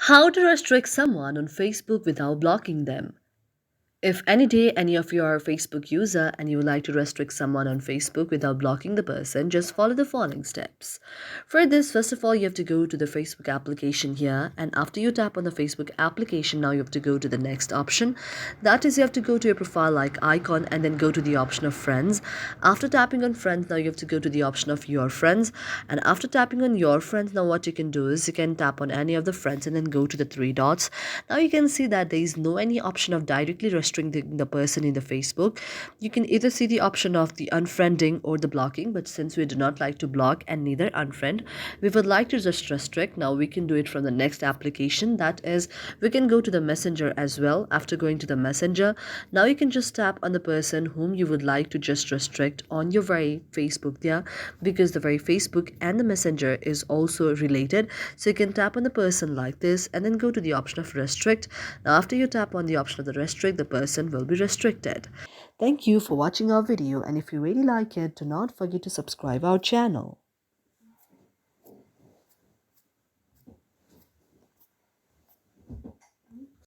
How to restrict someone on Facebook without blocking them. If any day any of you are a Facebook user and you would like to restrict someone on Facebook without blocking the person, just follow the following steps. For this, first of all, you have to go to the Facebook application here, and after you tap on the Facebook application, now you have to go to the next option. That is, you have to go to your profile like icon and then go to the option of friends. After tapping on friends, now you have to go to the option of your friends, and after tapping on your friends, now what you can do is you can tap on any of the friends and then go to the three dots. Now you can see that there is no any option of directly restricting the person in the Facebook. You can either see the option of the unfriending or the blocking, but since we do not like to block and neither unfriend, we would like to just restrict. Now we can do it from the next application. That is, we can go to the messenger as well. After going to the messenger, now you can just tap on the person whom you would like to just restrict on your very Facebook there, because the very Facebook and the messenger is also related. So you can tap on the person like this and then go to the option of restrict. Now after you tap on the option of the restrict, the person will be restricted. Thank you for watching our video, and if you really like it, do not forget to subscribe our channel.